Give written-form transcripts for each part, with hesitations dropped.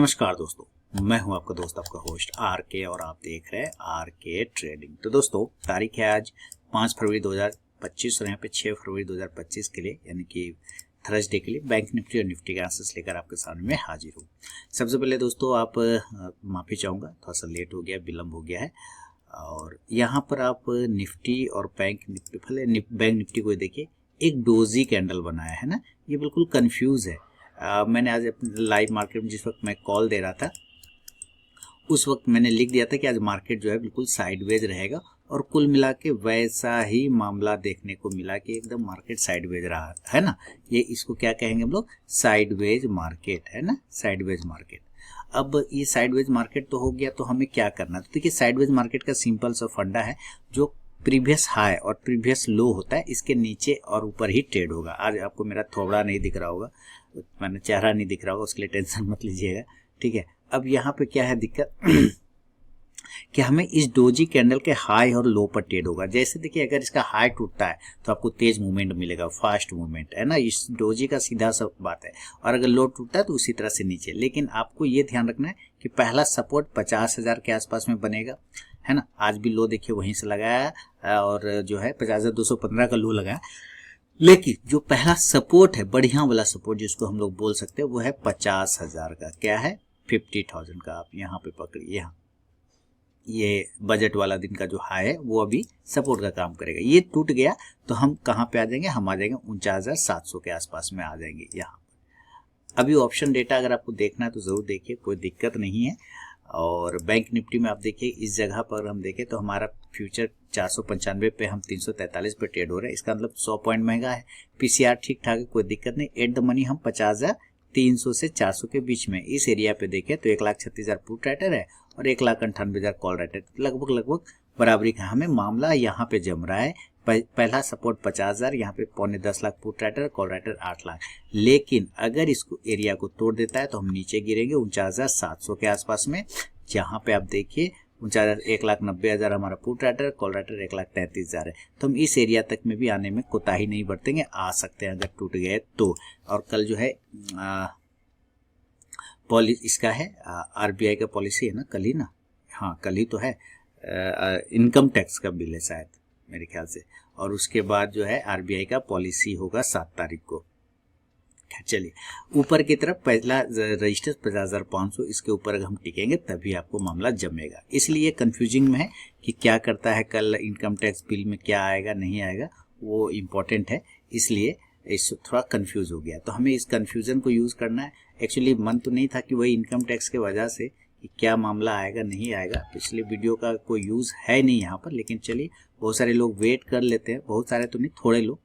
नमस्कार दोस्तों, मैं हूं आपका दोस्त आपका होस्ट आर के और आप देख रहे हैं आर के ट्रेडिंग। तो दोस्तों तारीख है आज 5 फरवरी 2025 और यहाँ पे 6 फरवरी 2025 के लिए यानी कि थर्सडे के लिए बैंक निफ्टी और निफ्टी के आंसर्स लेकर आपके सामने में हाजिर हूँ। सबसे पहले दोस्तों आप माफ़ी चाहूँगा, थोड़ा सा लेट हो गया, विलम्ब हो गया है। और यहाँ पर आप निफ्टी और बैंक निफ्टी को देखिए, एक डोजी कैंडल बनाया है ना, ये बिल्कुल कंफ्यूज है। मैंने आज लाइव मार्केट में जिस वक्त मैं कॉल दे रहा था उस वक्त मैंने लिख दिया था कि आज मार्केट जो है बिल्कुल साइडवेज रहेगा, और कुल मिला के वैसा ही मामला देखने को मिला कि एकदम मार्केट साइडवेज रहा है ना। ये इसको क्या कहेंगे हम लोग, साइडवेज मार्केट है ना, साइडवेज मार्केट। अब ये साइडवेज मार्केट तो हो गया, तो हमें क्या करना है? तो देखिए साइडवेज मार्केट का सिंपल सा फंडा है, जो प्रीवियस हाई और प्रीवियस लो होता है इसके नीचे और ऊपर ही ट्रेड होगा। आज आपको मेरा थोबड़ा नहीं दिख रहा होगा, मैंने चेहरा नहीं दिख रहा होगा, उसके लिए टेंशन मत लीजिएगा, ठीक है। अब यहाँ पे क्या है दिक्कत कि हमें इस डोजी कैंडल के हाई और लो पर ट्रेड होगा। जैसे देखिए अगर इसका हाई टूटता है तो आपको तेज मूवमेंट मिलेगा, फास्ट मूवमेंट है ना, इस डोजी का सीधा सा बात है। और अगर लो टूटता है तो उसी तरह से नीचे। लेकिन आपको ये ध्यान रखना है कि पहला सपोर्ट 50,000 के आसपास में बनेगा, है ना। आज भी लो देखिए वहीं से लगाया और जो है 50,215 का लो लगाया। लेकिन जो पहला सपोर्ट है, बढ़िया वाला सपोर्ट जिसको हम लोग बोल सकते हैं, वो है 50,000 का। क्या है? 50,000 का। आप यहाँ पे पकड़िए, यहाँ ये बजट वाला दिन का जो हाई है वो अभी सपोर्ट का काम करेगा। ये टूट गया तो हम कहाँ पे आ जाएंगे? हम आ जाएंगे 49,700 के आसपास में आ जाएंगे। यहाँ अभी ऑप्शन डेटा अगर आपको देखना है तो जरूर देखिए, कोई दिक्कत नहीं है। और बैंक निफ्टी में आप देखिए इस जगह पर हम देखें तो हमारा फ्यूचर 495 पे, हम 343 पे ट्रेड हो रहे हैं। इसका मतलब 100 पॉइंट महंगा है। पीसीआर ठीक ठाक है, कोई दिक्कत नहीं। एट द मनी हम 50,300 से 400 के बीच में इस एरिया पे देखें तो 1,36,000 पुट राइटर है और 1,98,000 कॉल राइटर, लगभग बराबरी का हमें मामला यहाँ पे जम रहा है। पहला सपोर्ट 50,000, यहाँ पे 9.25 lakh put writer, call writer 8 lakh. लेकिन अगर इसको एरिया को तोड़ देता है तो हम नीचे गिरेंगे 49,700 के आसपास में, जहाँ पे आप देखिए 1,90,000 हमारा पुट राइटर, कॉल राइटर 1,33,000 है। तो हम इस एरिया तक में भी आने में कोताही नहीं बरतेंगे, आ सकते हैं अगर टूट गए तो। और कल जो है इसका है आरबीआई का पॉलिसी है ना, कल ही ना, हाँ कल ही तो है, इनकम टैक्स का बिल है शायद मेरे ख्याल से। और उसके बाद जो है आरबीआई का पॉलिसी होगा 7 तारीख को। चलिए ऊपर की तरफ पहला रजिस्टर 50,500, इसके ऊपर अगर हम टिकेंगे तभी आपको मामला जमेगा। इसलिए कंफ्यूजिंग में है कि क्या करता है कल इनकम टैक्स बिल में, क्या आएगा नहीं आएगा, वो इम्पोर्टेंट है। इसलिए इस थोड़ा कंफ्यूज हो गया, तो हमें इस कंफ्यूजन को यूज करना है। एक्चुअली मन तो नहीं था कि वही इनकम टैक्स के वजह से कि क्या मामला आएगा नहीं आएगा, पिछले वीडियो का कोई यूज है नहीं यहाँ पर। लेकिन चलिए बहुत सारे लोग वेट कर लेते हैं, बहुत सारे तो नहीं, थोड़े लोग।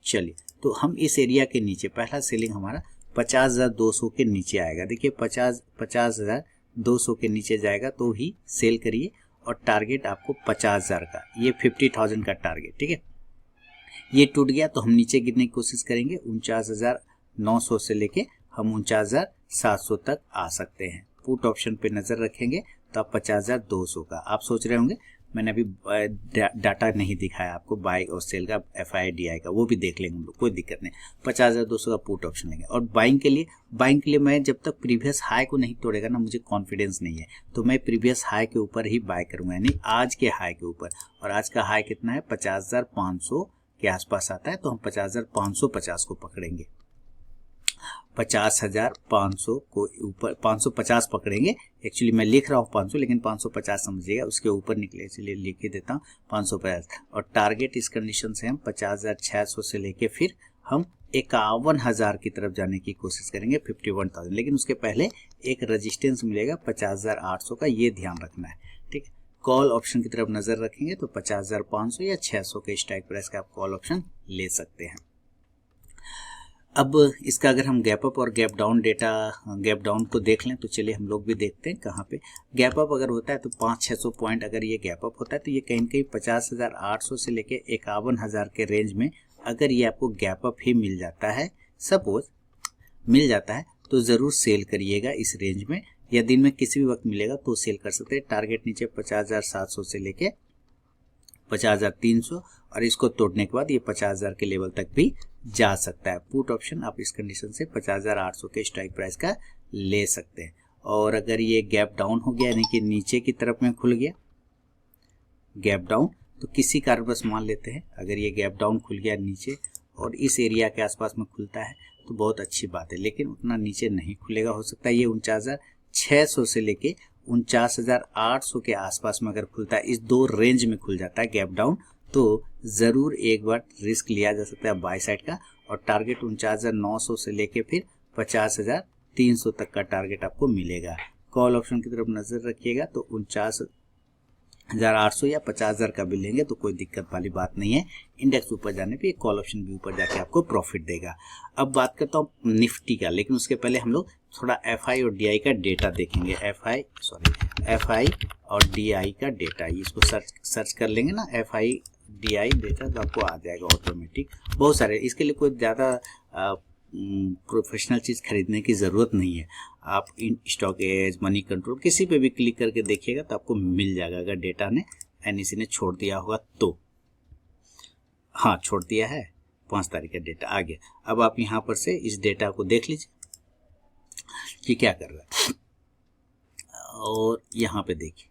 चलिए तो हम इस एरिया के नीचे पहला सेलिंग हमारा 50,200 के नीचे आएगा। देखिए 50,200 के नीचे जाएगा तो ही सेल करिए। और टारगेट आपको 50,000 का, ये 50,000 का टारगेट, ठीक है। ये टूट गया तो हम नीचे गिरने की कोशिश करेंगे, 49,900 से लेके हम 49,700 तक आ सकते हैं। पुट ऑप्शन पे नजर रखेंगे तो आप 50,200 का, आप सोच रहे होंगे मैंने अभी डाटा नहीं दिखाया आपको बाई और सेल का, FIDI का, वो भी देख लेंगे हम लोग, कोई दिक्कत नहीं। 50,200 का पुट ऑप्शन लेंगे। और बाइंग के लिए मैं जब तक प्रीवियस हाई को नहीं तोड़ेगा ना, मुझे कॉन्फिडेंस नहीं है, तो मैं प्रीवियस हाई के ऊपर ही बाय करूंगा, यानी आज के हाई के ऊपर। और आज का हाई कितना है? 50,500 के आसपास आता है, तो हम 50,550 को पकड़ेंगे। 50,500 को ऊपर 550 पकड़ेंगे। एक्चुअली मैं लिख रहा हूँ 500, लेकिन 550 समझिएगा, उसके ऊपर निकले, इसलिए लिख के देता हूँ 550। और टारगेट इस कंडीशन से हम 50,600 से लेके फिर हम 51,000 की तरफ जाने की कोशिश करेंगे, 51,000। लेकिन उसके पहले एक रेजिस्टेंस मिलेगा 50,800 का, ये ध्यान रखना है, ठीक है। कॉल ऑप्शन की तरफ नजर रखेंगे तो 50,500 या 600 के स्ट्राइक प्राइस का आप कॉल ऑप्शन ले सकते हैं। अब इसका अगर हम गैप अप और gap down data, gap down को देख लें तो चलिए हम लोग भी देखते हैं कहाँ पे गैप अप अगर होता है तो 500-600 पॉइंट अगर ये गैप अप होता है तो ये कहीं कहीं 50,800 से लेके 51,000 के रेंज में अगर ये आपको गैप अप ही मिल जाता है, सपोज मिल जाता है, तो ज़रूर सेल करिएगा इस रेंज में, या दिन में किसी भी वक्त मिलेगा तो सेल कर सकते हैं। टारगेट नीचे 50,700 से लेके 50,300 और इसको तोड़ने के बाद ये 50,000 के लेवल तक भी जा सकता है। पुट ऑप्शन आप इस कंडीशन से 50,800 के स्ट्राइक प्राइस का ले सकते हैं। और अगर ये गैप डाउन हो गया यानी कि नीचे की तरफ में खुल गया गैप डाउन, तो किसी कारणवश मान लेते हैं अगर ये गैप डाउन खुल गया नीचे और इस एरिया के आसपास में खुलता है तो बहुत अच्छी बात है, लेकिन उतना नीचे नहीं खुलेगा। हो सकता है ये 49,600 से लेके 49,800 के आसपास में अगर खुलता है, इस दो रेंज में खुल जाता है गैप डाउन, तो ज़रूर एक बार रिस्क लिया जा सकता है बाय साइड का। और टारगेट 49,900 से लेके फिर 50,300 तक का टारगेट आपको मिलेगा। कॉल ऑप्शन की तरफ नज़र रखिएगा, तो 49,800 या 50,000 का भी लेंगे तो कोई दिक्कत वाली बात नहीं है। इंडेक्स ऊपर जाने पे कॉल ऑप्शन भी ऊपर जाके आपको प्रॉफिट देगा। अब बात करता हूँ निफ्टी का, लेकिन उसके पहले हम लोग थोड़ा एफआई और डीआई का डेटा देखेंगे। एफआई और डीआई का डेटा, इसको सर्च कर लेंगे ना, एफआई डीआई डेटा, तो आपको आ जाएगा ऑटोमेटिक। बहुत सारे, इसके लिए कोई ज़्यादा प्रोफेशनल चीज़ खरीदने की ज़रूरत नहीं है। आप इन स्टॉक एज, मनी कंट्रोल, किसी पे भी क्लिक करके देखिएगा तो आपको मिल जाएगा। अगर डेटा ने एनईसी ने छोड़ दिया होगा तो, हाँ छोड़ दिया है, 5 तारीख का डेटा आ गया। अब आप यहाँ पर से इस डेटा को देख लीजिए कि क्या कर रहा है, और यहाँ पे देखिए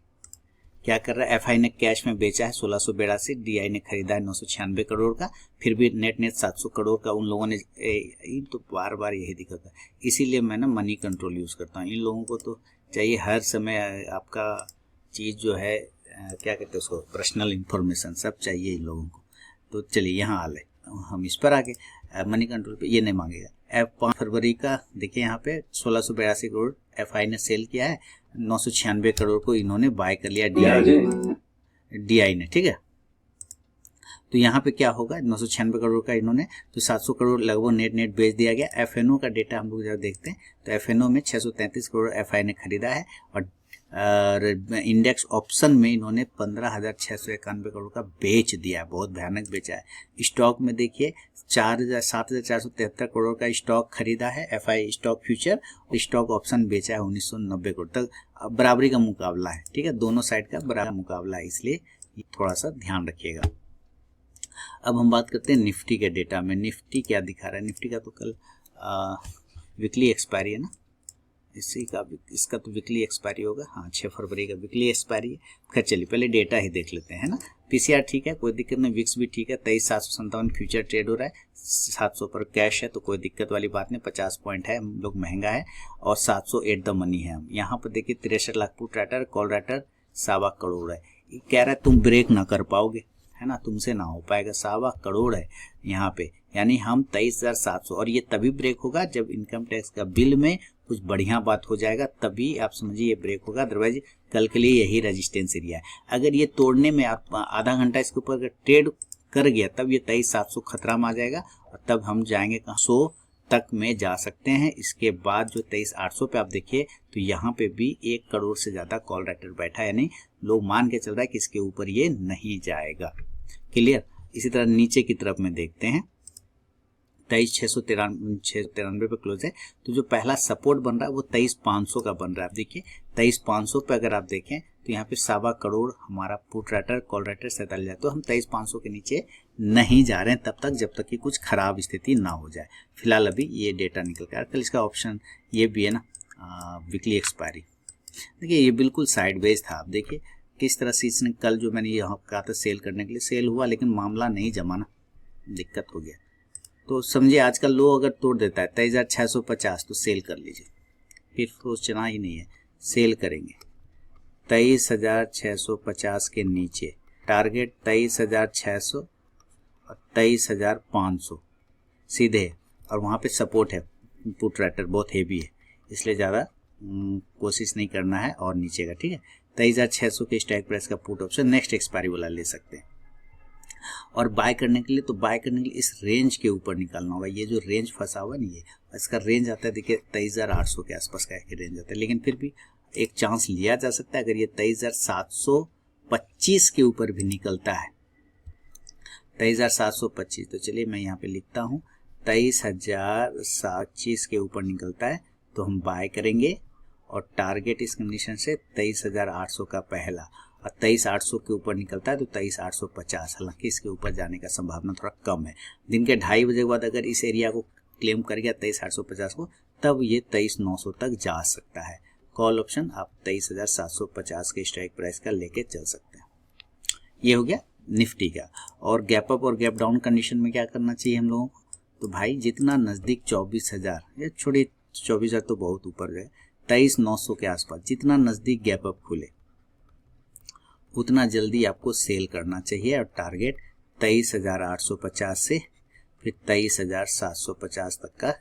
क्या कर रहा है। एफआई ने कैश में बेचा है 1682, डीआई ने खरीदा है 996 करोड़ का, फिर भी नेट 700 करोड़ का उन लोगों ने तो बार बार यही दिक्कत है, इसीलिए मैं ना मनी कंट्रोल यूज़ करता हूँ। इन लोगों को तो चाहिए हर समय आपका चीज़ जो है क्या कहते हैं उसको, पर्सनल इन्फॉर्मेशन सब चाहिए इन लोगों को। तो चलिए यहाँ आ ले, हम इस पर आगे मनी कंट्रोल पे ये नहीं मांगेगा। 5 फरवरी का देखिए यहाँ पे 1682 करोड़ एफआई ने सेल किया है, 996 करोड़ को इन्होंने बाय कर लिया डीआई ने, ठीक है। तो यहाँ पे क्या होगा, 996 करोड़ का इन्होंने, तो 700 करोड़ लगभग नेट बेच दिया गया। एफएनओ का डेटा हम लोग जब देखते हैं तो एफएनओ में 633 करोड़ एफआई ने खरीदा है, और इंडेक्स ऑप्शन में इन्होंने 15,691 करोड़ का बेच दिया है, बहुत भयानक बेचा है। स्टॉक में देखिए 7,473 करोड़ का स्टॉक खरीदा है एफआई स्टॉक फ्यूचर, और स्टॉक ऑप्शन बेचा है 1990 करोड़ तक। बराबरी का मुकाबला है, ठीक है, दोनों साइड का बराबर मुकाबला है, इसलिए थोड़ा सा ध्यान रखिएगा। अब हम बात करते हैं निफ्टी के डेटा में। निफ्टी क्या दिखा रहा है, निफ्टी का तो कल वीकली एक्सपायरी है ना, इसका तो वीकली एक्सपायरी होगा, हाँ 6 फरवरी का वीकली एक्सपायरी है। खैर चलिए पहले डेटा ही देख लेते हैं, है ना। पीसीआर ठीक है, कोई दिक्कत नहीं, विक्स भी ठीक है, 23,757 फ्यूचर ट्रेड हो रहा है, 700 पर कैश है तो कोई दिक्कत वाली बात नहीं, 50 पॉइंट है, हम लोग महंगा है, और 700 एट द मनी है। यहाँ पर देखिए 63 lakh put writer, call writer 1.25 crore है। कह रहा है तुम ब्रेक ना कर पाओगे, है ना, तुमसे ना हो पाएगा, 1.25 करोड़ है यहाँ पे, यानी हम 23,700, और ये तभी ब्रेक होगा जब इनकम टैक्स का बिल में कुछ बढ़िया बात हो जाएगा, तभी आप समझिए ये ब्रेक होगा, अदरवाइज कल के लिए यही रेजिस्टेंस एरिया है। अगर ये तोड़ने में आप आधा घंटा इसके ऊपर अगर ट्रेड कर गया तब ये 23,700 खतरा में आ जाएगा, और तब हम जाएंगे कहाँ 100 तक में जा सकते हैं। इसके बाद जो 23,800 पे आप देखिए तो यहाँ पे भी 1 करोड़ से ज़्यादा कॉल राइटर बैठा है, यानी लोग मान के चल रहा है कि इसके ऊपर ये नहीं जाएगा। क्लियर। इसी तरह नीचे की तरफ में देखते हैं 23,693 पे क्लोज है, तो जो पहला सपोर्ट बन रहा है वो 23,500 का बन रहा है। आप देखिए 23,500 पे अगर आप देखें तो यहाँ पे 1.25 करोड़ हमारा पुट राइटर कॉल राइटर 47,000, तो हम 23,500 के नीचे नहीं जा रहे हैं तब तक जब तक कि कुछ खराब स्थिति ना हो जाए। फिलहाल अभी ये डेटा निकल कर, कल इसका ऑप्शन ये भी है ना वीकली एक्सपायरी। देखिए ये बिल्कुल साइडवेज था, आप देखिए किस तरह से इसने कल जो मैंने यहाँ कहा था सेल करने के लिए, सेल हुआ लेकिन मामला नहीं जमा ना, दिक्कत हो गया। तो समझिए आजकल लो अगर तोड़ देता है 23,650 तो सेल कर लीजिए, फिर सोचना ही नहीं है, सेल करेंगे 23,650 के नीचे, टारगेट 23,600 और 23,500 सीधे, और वहाँ पे सपोर्ट है, पुट राइटर बहुत हेवी है इसलिए ज़्यादा कोशिश नहीं करना है और नीचे का, ठीक है। 23,600 के स्ट्राइक प्राइस का पुट ऑप्शन नेक्स्ट एक्सपायरी वाला ले सकते हैं। और बाय करने के लिए तो बाय करने के लिए इस रेंज के ऊपर निकालना होगा, ये जो रेंज फंसा हुआ नहीं है, इसका रेंज आता है देखिए 23,800 के आसपास का एक रेंज आता है, लेकिन फिर भी एक चांस लिया जा सकता है अगर ये 23,725 के ऊपर भी निकलता है, 23,725, तो चलिए मैं यहाँ पे लिखता हूँ 23,025 के ऊपर निकलता है तो हम बाय करेंगे, और टारगेट इस कंडीशन से 23,800 का पहला, और 23,800 के ऊपर निकलता है तो 23,850, हालांकि इसके ऊपर जाने का संभावना थोड़ा कम है। दिन के 2:30 बजे के बाद अगर इस एरिया को क्लेम कर गया 23,850 को, तब ये 23,900 तक जा सकता है। कॉल ऑप्शन आप 23,750 के स्ट्राइक प्राइस का लेके चल सकते हैं। ये हो गया निफ्टी का। और गैप अप और गैप डाउन कंडीशन में क्या करना चाहिए हम लोगों को, तो भाई जितना नज़दीक 24,000 या छोड़ी 24,000 तो बहुत ऊपर गए, 23,900 के आसपास जितना नज़दीक गैप अप खुले उतना जल्दी आपको सेल करना चाहिए। और टारगेट 23,850 से फिर 23,750 तक का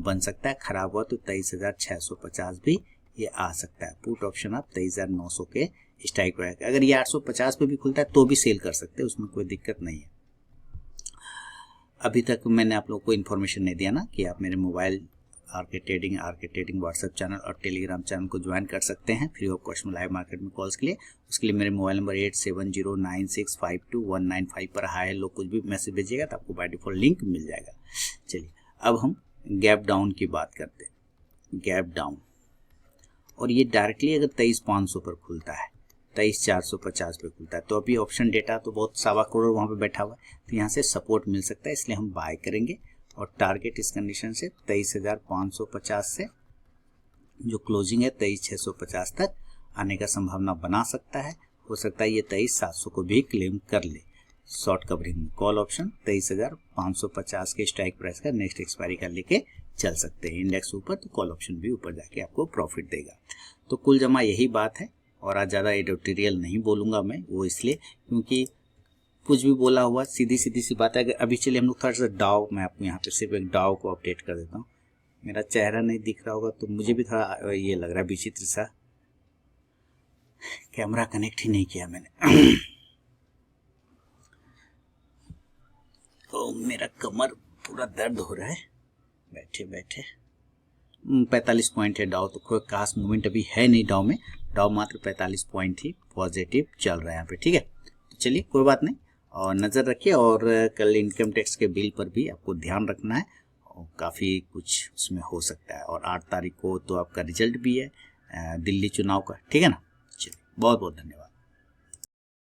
बन सकता है। खराब हुआ तो 23,650 भी ये आ सकता है। पुट ऑप्शन आप 23,900 के स्ट्राइक प्राइस, अगर ये 850 पे भी खुलता है तो भी सेल कर सकते हैं, उसमें कोई दिक्कत नहीं है। अभी तक मैंने आप लोगों को इन्फॉर्मेशन नहीं दिया ना कि आप मेरे mobile RK trading WhatsApp channel और टेलीग्राम चैनल को ज्वाइन कर सकते हैं फ्री ऑफ कॉस्ट में लाइव मार्केट में कॉल्स के लिए। उसके लिए मेरे मोबाइल नंबर 8709652195 पर हाय लोग कुछ भी मैसेज भेजिएगा तो आपको बाय डिफॉल्ट लिंक मिल जाएगा। चलिए अब हम गैप डाउन की बात करते हैं। गैप डाउन, और ये डायरेक्टली अगर 23,500 पर खुलता है, 23,450 पे खुलता है, तो अभी ऑप्शन डेटा तो बहुत 1.25 करोड़ वहाँ पे बैठा हुआ है, तो यहाँ से सपोर्ट मिल सकता है, इसलिए हम बाय करेंगे। और टारगेट इस कंडीशन से 23,550 से जो क्लोजिंग है 23,650 तक आने का संभावना बना सकता है। हो सकता है ये 23,700 को भी क्लेम कर ले। शॉर्ट कवरिंग में कॉल ऑप्शन 23,550 के स्ट्राइक प्राइस का नेक्स्ट एक्सपायरी का लेके चल सकते हैं। इंडेक्स ऊपर तो कॉल ऑप्शन भी ऊपर जाके आपको प्रॉफिट देगा। तो कुल जमा यही बात है। और आज ज़्यादा एडिटोरियल नहीं बोलूँगा मैं, वो इसलिए क्योंकि कुछ भी बोला हुआ सीधी सी बात है। अगर अभी चलिए हम लोग थोड़ा सा डाव, मैं आपको यहाँ पे सिर्फ एक डाव को अपडेट कर देता हूँ। मेरा चेहरा नहीं दिख रहा होगा तो मुझे भी थोड़ा ये लग रहा है विचित्र सा, कैमरा कनेक्ट ही नहीं किया मैंने। तो मेरा कमर पूरा दर्द हो रहा है बैठे बैठे। 45 पॉइंट है डाव, तो कोई खास मूवमेंट अभी है नहीं डाव में। डाव मात्र 45 पॉइंट ही पॉजिटिव चल रहा है यहाँ पे, ठीक है। तो चलिए कोई बात नहीं, और नज़र रखिए। और कल इनकम टैक्स के बिल पर भी आपको ध्यान रखना है, और काफ़ी कुछ उसमें हो सकता है। और 8 तारीख को तो आपका रिजल्ट भी है दिल्ली चुनाव का, ठीक है ना। चलिए बहुत बहुत धन्यवाद।